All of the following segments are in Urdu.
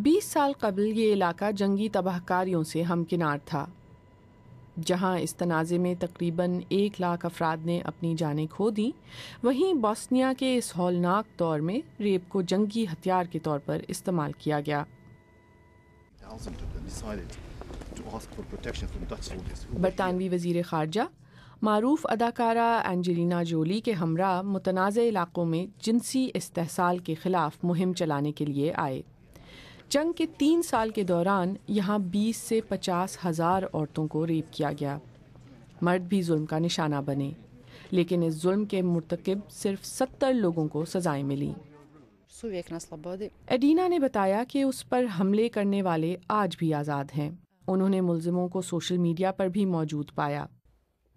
20 سال قبل یہ علاقہ جنگی تباہ کاریوں سے ہمکنار تھا، جہاں اس تنازع میں تقریباً 1 لاکھ افراد نے اپنی جانیں کھو دیں، وہیں بوسنیا کے اس ہولناک دور میں ریپ کو جنگی ہتھیار کے طور پر استعمال کیا گیا۔ برطانوی وزیر خارجہ معروف اداکارہ اینجلینا جولی کے ہمراہ متنازع علاقوں میں جنسی استحصال کے خلاف مہم چلانے کے لیے آئے۔ جنگ کے 3 سال کے دوران یہاں 20 سے 50 ہزار عورتوں کو ریپ کیا گیا۔ مرد بھی ظلم کا نشانہ بنے، لیکن اس ظلم کے مرتکب صرف 70 لوگوں کو سزائیں ملیں۔ ایڈینا نے بتایا کہ اس پر حملے کرنے والے آج بھی آزاد ہیں۔ انہوں نے ملزموں کو سوشل میڈیا پر بھی موجود پایا،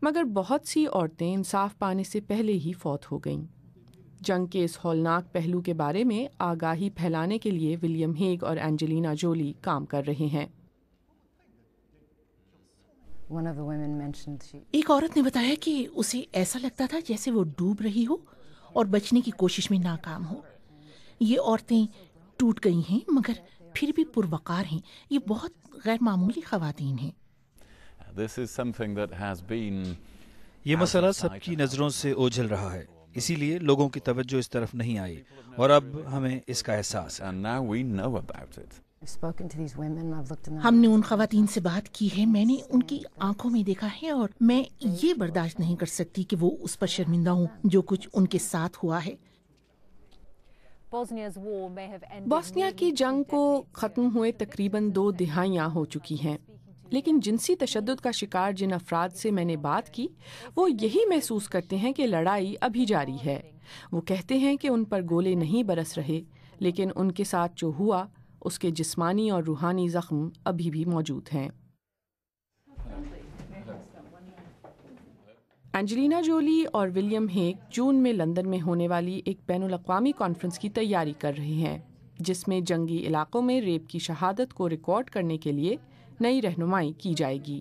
مگر بہت سی عورتیں انصاف پانے سے پہلے ہی فوت ہو گئیں۔ جنگ کے اس ہولناک پہلو کے بارے میں آگاہی پھیلانے کے لیے ولیم ہیگ اور اینجلینا جولی کام کر رہے ہیں۔ ایک عورت نے بتایا کہ اسے ایسا لگتا تھا جیسے وہ ڈوب رہی ہو اور بچنے کی کوشش میں ناکام ہو۔ یہ عورتیں ٹوٹ گئی ہیں مگر پھر بھی پروقار ہیں۔ یہ بہت غیر معمولی خواتین ہیں۔ یہ مسئلہ سب کی نظروں سے اوجھل رہا ہے، اسی لیے لوگوں کی توجہ اس طرف نہیں آئی، اور اب ہمیں اس کا احساس ہے۔ ہم نے ان خواتین سے بات کی ہے، میں نے ان کی آنکھوں میں دیکھا ہے، اور میں یہ برداشت نہیں کر سکتی کہ وہ اس پر شرمندہ ہوں جو کچھ ان کے ساتھ ہوا ہے۔ بوسنیا کی جنگ کو ختم ہوئے تقریباً 2 دہائیاں ہو چکی ہیں، لیکن جنسی تشدد کا شکار جن افراد سے میں نے بات کی وہ یہی محسوس کرتے ہیں کہ لڑائی ابھی جاری ہے۔ وہ کہتے ہیں کہ ان پر گولے نہیں برس رہے، لیکن ان کے ساتھ جو ہوا اس کے جسمانی اور روحانی زخم ابھی بھی موجود ہیں۔ اینجلینا جولی اور ولیم ہیگ جون میں لندن میں ہونے والی ایک بین الاقوامی کانفرنس کی تیاری کر رہے ہیں، جس میں جنگی علاقوں میں ریپ کی شہادت کو ریکارڈ کرنے کے لیے نئی رہنمائی کی جائے گی۔